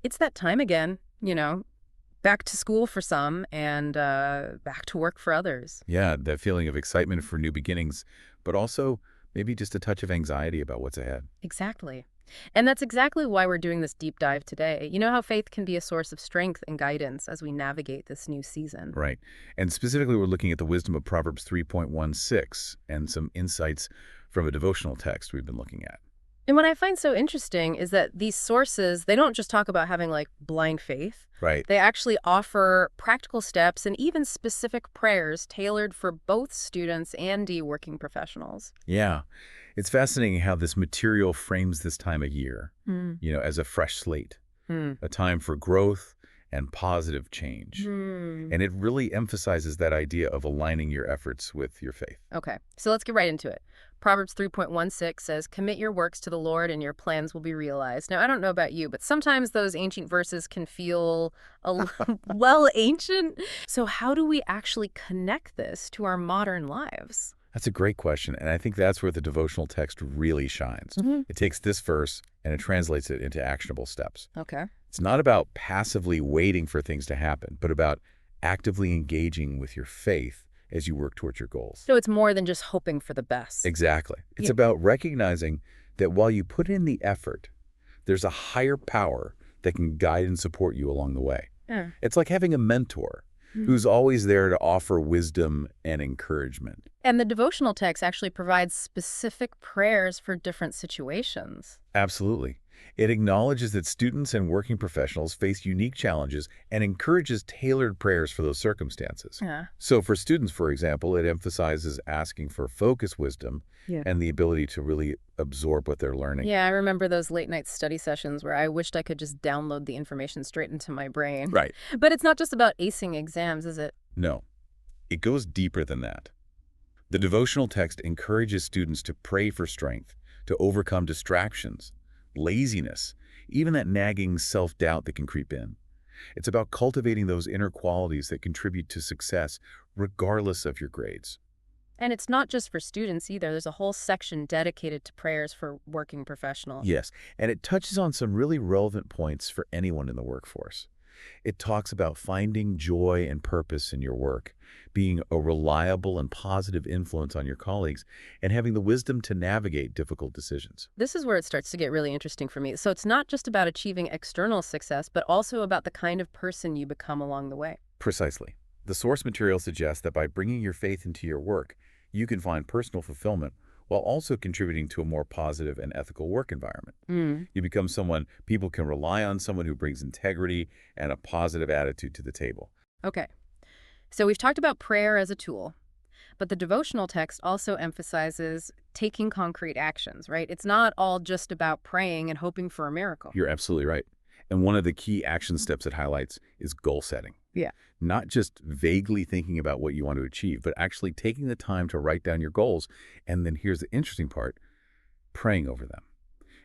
It's that time again, back to school for some and back to work for others. Yeah, that feeling of excitement for new beginnings, but also maybe just a touch of anxiety about what's ahead. Exactly. And that's exactly why we're doing this deep dive today. You know how faith can be a source of strength and guidance as we navigate this new season. Right. And specifically, we're looking at the wisdom of Proverbs 3.16 and some insights from a devotional text we've been looking at. And what I find so interesting is that these sources, they don't just talk about having like blind faith. Right. They actually offer practical steps and even specific prayers tailored for both students and working professionals. Yeah. It's fascinating how this material frames this time of year, Hmm. as a fresh slate, Hmm. a time for growth and positive change. Hmm. And it really emphasizes that idea of aligning your efforts with your faith. Okay, so let's get right into it. Proverbs 3.16 says, "Commit your works to the Lord and your plans will be realized." Now, I don't know about you, but sometimes those ancient verses can feel well, ancient. So how do we actually connect this to our modern lives? That's a great question, and I think that's where the devotional text really shines. Hmm. It takes this verse and it translates it into actionable steps. Okay. It's not about passively waiting for things to happen, but about actively engaging with your faith as you work towards your goals. So it's more than just hoping for the best. Exactly. It's Yeah. about recognizing that while you put in the effort, there's a higher power that can guide and support you along the way. Yeah. It's like having a mentor who's always there to offer wisdom and encouragement. And the devotional text actually provides specific prayers for different situations. Absolutely. It acknowledges that students and working professionals face unique challenges and encourages tailored prayers for those circumstances. Yeah. So for students, for example, it emphasizes asking for focused wisdom Yeah. and the ability to really absorb what they're learning. Yeah, I remember those late night study sessions where I wished I could just download the information straight into my brain. Right. But it's not just about acing exams, is it? No, it goes deeper than that. The devotional text encourages students to pray for strength, to overcome distractions, laziness, even that nagging self-doubt that can creep in. It's about cultivating those inner qualities that contribute to success, regardless of your grades. And it's not just for students either. There's a whole section dedicated to prayers for working professionals. Yes, and it touches on some really relevant points for anyone in the workforce. It talks about finding joy and purpose in your work, being a reliable and positive influence on your colleagues, and having the wisdom to navigate difficult decisions. This is where it starts to get really interesting for me. So it's not just about achieving external success, but also about the kind of person you become along the way. Precisely. The source material suggests that by bringing your faith into your work, you can find personal fulfillment while also contributing to a more positive and ethical work environment. Mm. You become someone people can rely on, someone who brings integrity and a positive attitude to the table. Okay. So we've talked about prayer as a tool, but the devotional text also emphasizes taking concrete actions, right? It's not all just about praying and hoping for a miracle. You're absolutely right. And one of the key action steps it highlights is goal setting. Yeah. Not just vaguely thinking about what you want to achieve, but actually taking the time to write down your goals. And then here's the interesting part, praying over them.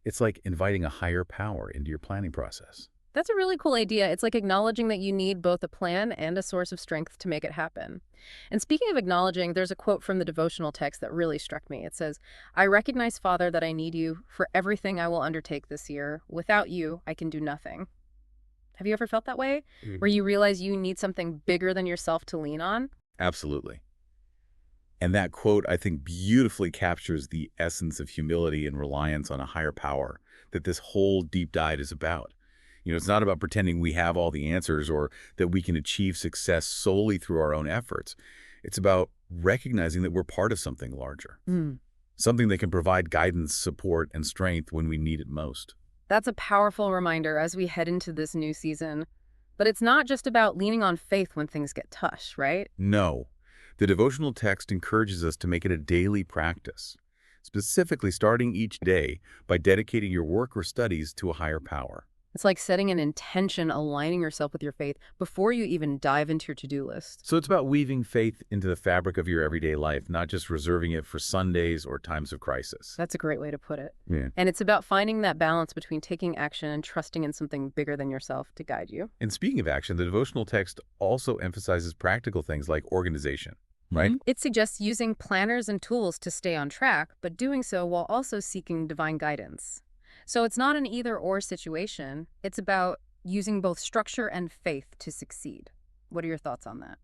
It's like inviting a higher power into your planning process. That's a really cool idea. It's like acknowledging that you need both a plan and a source of strength to make it happen. And speaking of acknowledging, there's a quote from the devotional text that really struck me. It says, "I recognize, Father, that I need you for everything I will undertake this year. Without you, I can do nothing." Have you ever felt that way? Where you realize you need something bigger than yourself to lean on? Absolutely. And that quote, I think, beautifully captures the essence of humility and reliance on a higher power that this whole deep dive is about. It's not about pretending we have all the answers or that we can achieve success solely through our own efforts. It's about recognizing that we're part of something larger, something that can provide guidance, support, and strength when we need it most. That's a powerful reminder as we head into this new season. But it's not just about leaning on faith when things get tough, right? No, the devotional text encourages us to make it a daily practice, specifically starting each day by dedicating your work or studies to a higher power. It's like setting an intention, aligning yourself with your faith before you even dive into your to-do list. So it's about weaving faith into the fabric of your everyday life, not just reserving it for Sundays or times of crisis. That's a great way to put it. Yeah. And it's about finding that balance between taking action and trusting in something bigger than yourself to guide you. And speaking of action, the devotional text also emphasizes practical things like organization, right? It suggests using planners and tools to stay on track, but doing so while also seeking divine guidance. So it's not an either-or situation. It's about using both structure and faith to succeed. What are your thoughts on that?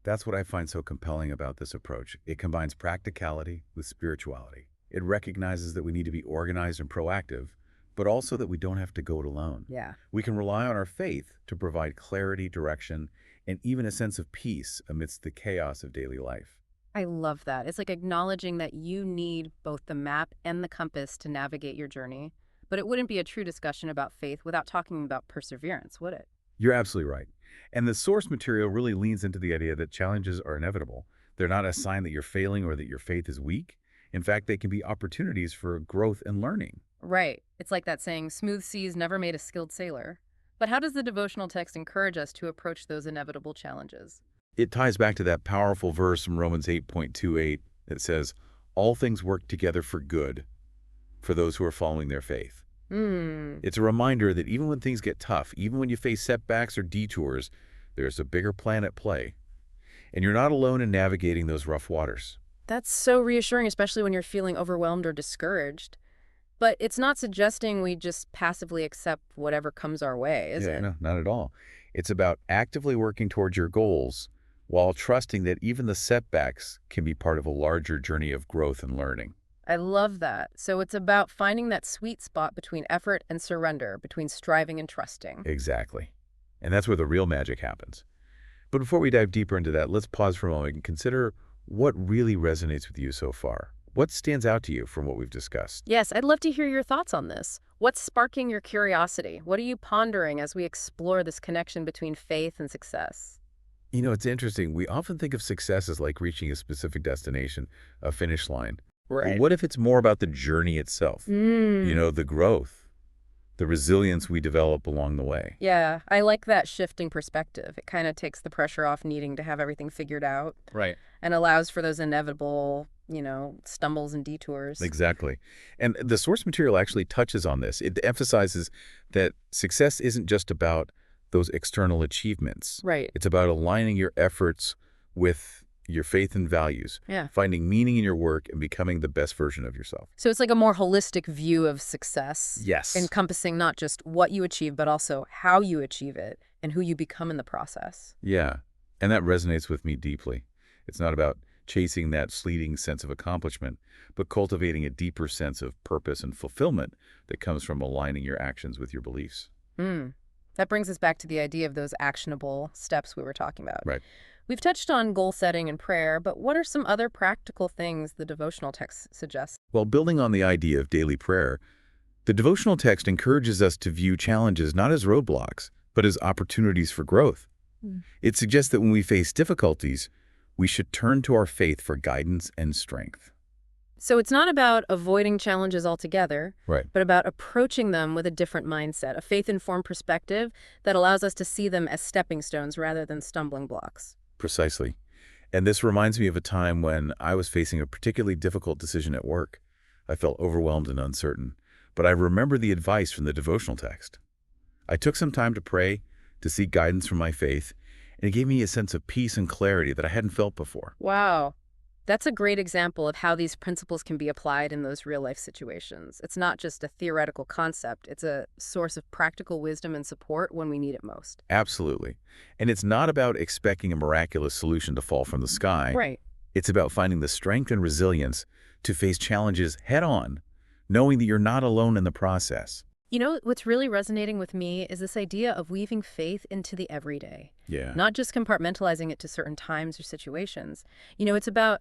That's what I find so compelling about this approach. It combines practicality with spirituality. It recognizes that we need to be organized and proactive, but also that we don't have to go it alone. Yeah. We can rely on our faith to provide clarity, direction, and even a sense of peace amidst the chaos of daily life. I love that. It's like acknowledging that you need both the map and the compass to navigate your journey. But it wouldn't be a true discussion about faith without talking about perseverance, would it? You're absolutely right. And the source material really leans into the idea that challenges are inevitable. They're not a sign that you're failing or that your faith is weak. In fact, they can be opportunities for growth and learning. Right. It's like that saying, smooth seas never made a skilled sailor. But how does the devotional text encourage us to approach those inevitable challenges? It ties back to that powerful verse from Romans 8:28 that says, all things work together for good for those who are following their faith. Hmm. It's a reminder that even when things get tough, even when you face setbacks or detours, there's a bigger plan at play. And you're not alone in navigating those rough waters. That's so reassuring, especially when you're feeling overwhelmed or discouraged. But it's not suggesting we just passively accept whatever comes our way, is Yeah, it? no, not at all. It's about actively working towards your goals while trusting that even the setbacks can be part of a larger journey of growth and learning. I love that. So it's about finding that sweet spot between effort and surrender, between striving and trusting. Exactly. And that's where the real magic happens. But before we dive deeper into that, let's pause for a moment and consider what really resonates with you so far. What stands out to you from what we've discussed? Yes, I'd love to hear your thoughts on this. What's sparking your curiosity? What are you pondering as we explore this connection between faith and success? You know, it's interesting. We often think of success as like reaching a specific destination, a finish line. But Right. what if it's more about the journey itself? You Mm. know, the growth, the resilience we develop along the way. Yeah, I like that shifting perspective. It kind of takes the pressure off needing to have everything figured out Right. and allows for those inevitable, stumbles and detours. Exactly. And the source material actually touches on this. It emphasizes that success isn't just about those external achievements. Right. It's about aligning your efforts with your faith and values, Yeah. finding meaning in your work, and becoming the best version of yourself. So it's like a more holistic view of success, Yes. encompassing not just what you achieve, but also how you achieve it and who you become in the process. Yeah. And that resonates with me deeply. It's not about chasing that fleeting sense of accomplishment, but cultivating a deeper sense of purpose and fulfillment that comes from aligning your actions with your beliefs. Hmm. That brings us back to the idea of those actionable steps we were talking about. Right. We've touched on goal setting and prayer, but what are some other practical things the devotional text suggests? While building on the idea of daily prayer, the devotional text encourages us to view challenges not as roadblocks, but as opportunities for growth. Hmm. It suggests that when we face difficulties, we should turn to our faith for guidance and strength. So it's not about avoiding challenges altogether, Right. but about approaching them with a different mindset, a faith-informed perspective that allows us to see them as stepping stones rather than stumbling blocks. Precisely. And this reminds me of a time when I was facing a particularly difficult decision at work. I felt overwhelmed and uncertain, but I remember the advice from the devotional text. I took some time to pray, to seek guidance from my faith, and it gave me a sense of peace and clarity that I hadn't felt before. Wow. That's a great example of how these principles can be applied in those real-life situations. It's not just a theoretical concept. It's a source of practical wisdom and support when we need it most. Absolutely. And it's not about expecting a miraculous solution to fall from the sky. Right. It's about finding the strength and resilience to face challenges head-on, knowing that you're not alone in the process. You know, what's really resonating with me is this idea of weaving faith into the everyday, Yeah. not just compartmentalizing it to certain times or situations. It's about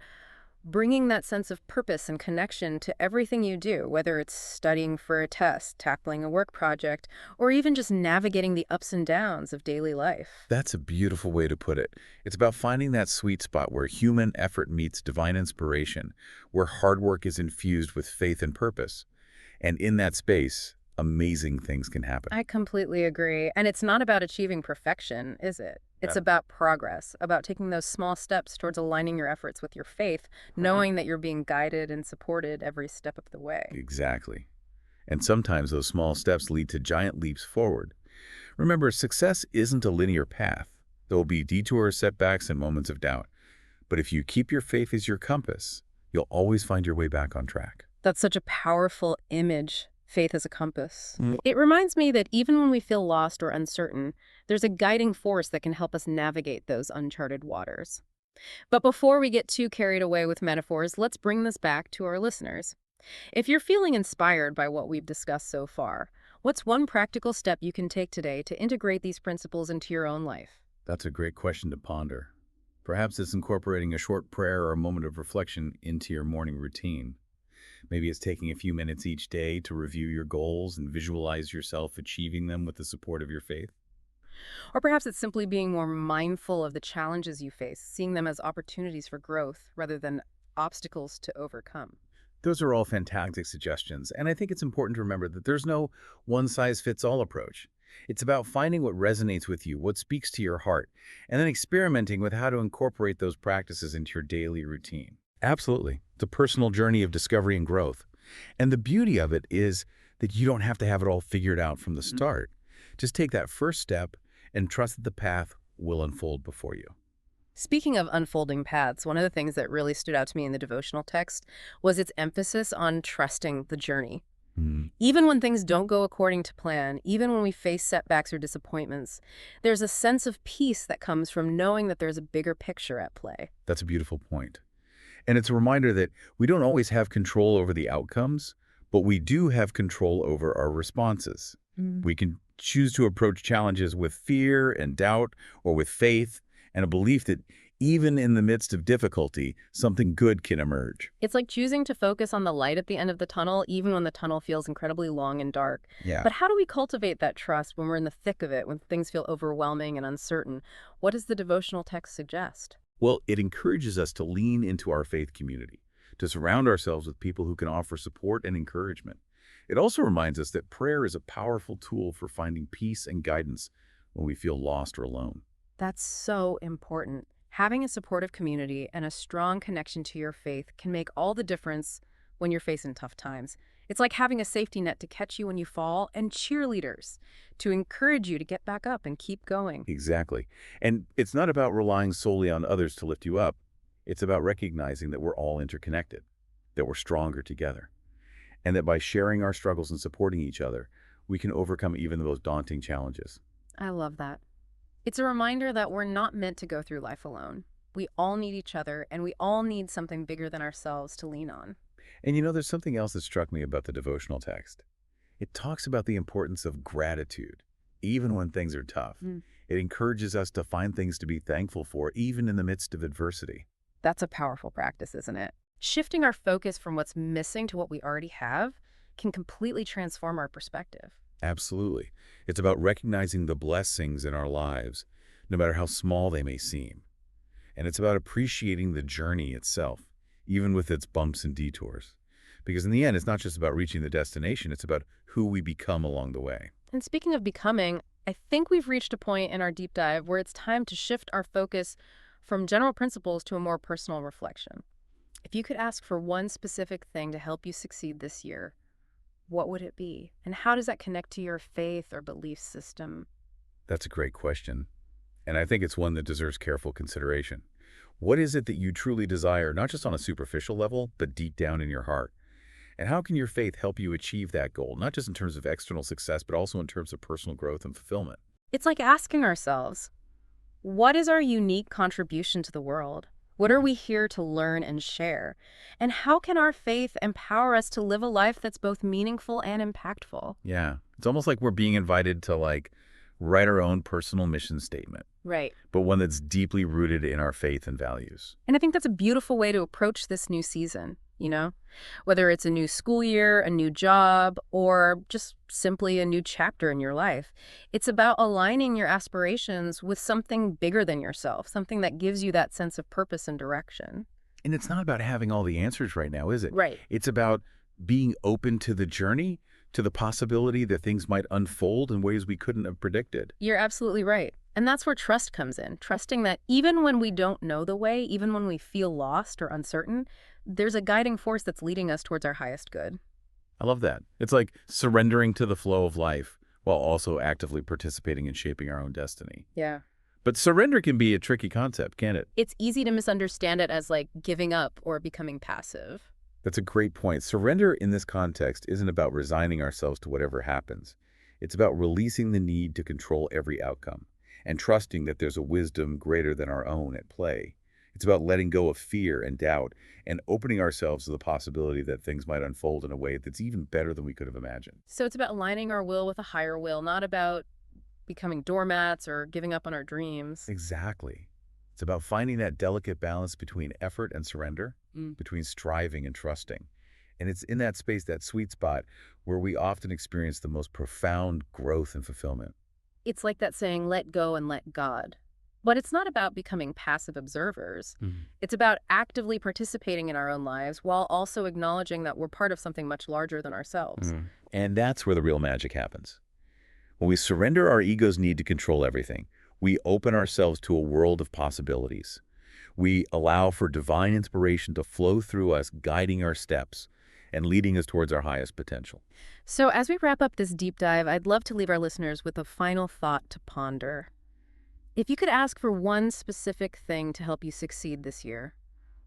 bringing that sense of purpose and connection to everything you do, whether it's studying for a test, tackling a work project, or even just navigating the ups and downs of daily life. That's a beautiful way to put it. It's about finding that sweet spot where human effort meets divine inspiration, where hard work is infused with faith and purpose. And in that space, amazing things can happen. I completely agree. And it's not about achieving perfection, is it? It's Yeah. about progress, about taking those small steps towards aligning your efforts with your faith, knowing that you're being guided and supported every step of the way. Exactly. And sometimes those small steps lead to giant leaps forward. Remember, success isn't a linear path. There will be detours, setbacks, and moments of doubt. But if you keep your faith as your compass, you'll always find your way back on track. That's such a powerful image. Faith as a compass. Mm. It reminds me that even when we feel lost or uncertain, there's a guiding force that can help us navigate those uncharted waters. But before we get too carried away with metaphors, let's bring this back to our listeners. If you're feeling inspired by what we've discussed so far, what's one practical step you can take today to integrate these principles into your own life? That's a great question to ponder. Perhaps it's incorporating a short prayer or a moment of reflection into your morning routine. Maybe it's taking a few minutes each day to review your goals and visualize yourself achieving them with the support of your faith. Or perhaps it's simply being more mindful of the challenges you face, seeing them as opportunities for growth rather than obstacles to overcome. Those are all fantastic suggestions, and I think it's important to remember that there's no one-size-fits-all approach. It's about finding what resonates with you, what speaks to your heart, and then experimenting with how to incorporate those practices into your daily routine. Absolutely. It's a personal journey of discovery and growth. And the beauty of it is that you don't have to have it all figured out from the start. Just take that first step and trust that the path will unfold before you. Speaking of unfolding paths, one of the things that really stood out to me in the devotional text was its emphasis on trusting the journey. Hmm. Even when things don't go according to plan, even when we face setbacks or disappointments, there's a sense of peace that comes from knowing that there's a bigger picture at play. That's a beautiful point. And it's a reminder that we don't always have control over the outcomes, but we do have control over our responses. We can choose to approach challenges with fear and doubt or with faith and a belief that even in the midst of difficulty, something good can emerge. It's like choosing to focus on the light at the end of the tunnel, even when the tunnel feels incredibly long and dark. Yeah. But how do we cultivate that trust when we're in the thick of it, when things feel overwhelming and uncertain? What does the devotional text suggest? Well, it encourages us to lean into our faith community, to surround ourselves with people who can offer support and encouragement. It also reminds us that prayer is a powerful tool for finding peace and guidance when we feel lost or alone. That's so important. Having a supportive community and a strong connection to your faith can make all the difference when you're facing tough times. It's like having a safety net to catch you when you fall and cheerleaders to encourage you to get back up and keep going. Exactly. And it's not about relying solely on others to lift you up. It's about recognizing that we're all interconnected, that we're stronger together, and that by sharing our struggles and supporting each other, we can overcome even the most daunting challenges. I love that. It's a reminder that we're not meant to go through life alone. We all need each other, and we all need something bigger than ourselves to lean on. And there's something else that struck me about the devotional text. It talks about the importance of gratitude, even when things are tough. It encourages us to find things to be thankful for, even in the midst of adversity. That's a powerful practice, isn't it? Shifting our focus from what's missing to what we already have can completely transform our perspective. Absolutely. It's about recognizing the blessings in our lives, no matter how small they may seem. And it's about appreciating the journey itself, even with its bumps and detours. Because in the end, it's not just about reaching the destination, it's about who we become along the way. And speaking of becoming, I think we've reached a point in our deep dive where it's time to shift our focus from general principles to a more personal reflection. If you could ask for one specific thing to help you succeed this year, what would it be? And how does that connect to your faith or belief system? That's a great question. And I think it's one that deserves careful consideration. What is it that you truly desire, not just on a superficial level, but deep down in your heart? And how can your faith help you achieve that goal, not just in terms of external success, but also in terms of personal growth and fulfillment? It's like asking ourselves, what is our unique contribution to the world? What are we here to learn and share? And how can our faith empower us to live a life that's both meaningful and impactful? Yeah. It's almost like we're being invited to write our own personal mission statement, Right. but one that's deeply rooted in our faith and values. And I think that's a beautiful way to approach this new season, Whether it's a new school year, a new job, or just simply a new chapter in your life. It's about aligning your aspirations with something bigger than yourself, something that gives you that sense of purpose and direction. And it's not about having all the answers right now, is it? Right. It's about being open to the journey, to the possibility that things might unfold in ways we couldn't have predicted. You're absolutely right. And that's where trust comes in, trusting that even when we don't know the way, even when we feel lost or uncertain, there's a guiding force that's leading us towards our highest good. I love that. It's like surrendering to the flow of life while also actively participating in shaping our own destiny. Yeah. But surrender can be a tricky concept, can't it? It's easy to misunderstand it as like giving up or becoming passive. That's a great point. Surrender in this context isn't about resigning ourselves to whatever happens. It's about releasing the need to control every outcome and trusting that there's a wisdom greater than our own at play. It's about letting go of fear and doubt and opening ourselves to the possibility that things might unfold in a way that's even better than we could have imagined. So it's about aligning our will with a higher will, not about becoming doormats or giving up on our dreams. Exactly. It's about finding that delicate balance between effort and surrender, Mm. between striving and trusting. And it's in that space, that sweet spot, where we often experience the most profound growth and fulfillment. It's like that saying, let go and let God. But it's not about becoming passive observers. Mhm. It's about actively participating in our own lives while also acknowledging that we're part of something much larger than ourselves. And that's where the real magic happens. When we surrender our ego's need to control everything, we open ourselves to a world of possibilities. We allow for divine inspiration to flow through us, guiding our steps and leading us towards our highest potential. So, as we wrap up this deep dive, I'd love to leave our listeners with a final thought to ponder. If you could ask for one specific thing to help you succeed this year,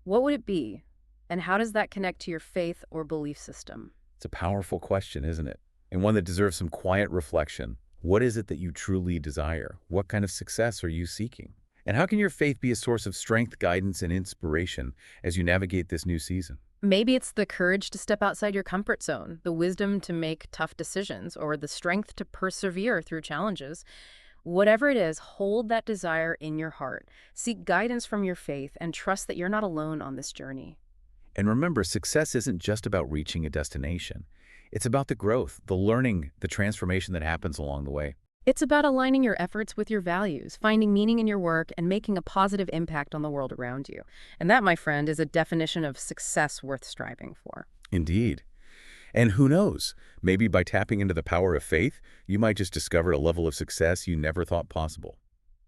what would it be? And how does that connect to your faith or belief system? It's a powerful question, isn't it? And one that deserves some quiet reflection. What is it that you truly desire? What kind of success are you seeking? And how can your faith be a source of strength, guidance, and inspiration as you navigate this new season? Maybe it's the courage to step outside your comfort zone, the wisdom to make tough decisions, or the strength to persevere through challenges. Whatever it is, hold that desire in your heart. Seek guidance from your faith and trust that you're not alone on this journey. And remember, success isn't just about reaching a destination. It's about the growth, the learning, the transformation that happens along the way. It's about aligning your efforts with your values, finding meaning in your work, and making a positive impact on the world around you. And that, my friend, is a definition of success worth striving for. Indeed. And who knows, maybe by tapping into the power of faith, you might just discover a level of success you never thought possible.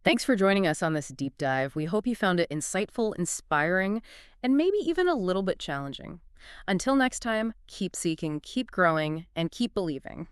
Thanks for joining us on this deep dive. We hope you found it insightful, inspiring, and maybe even a little bit challenging. Until next time, keep seeking, keep growing, and keep believing.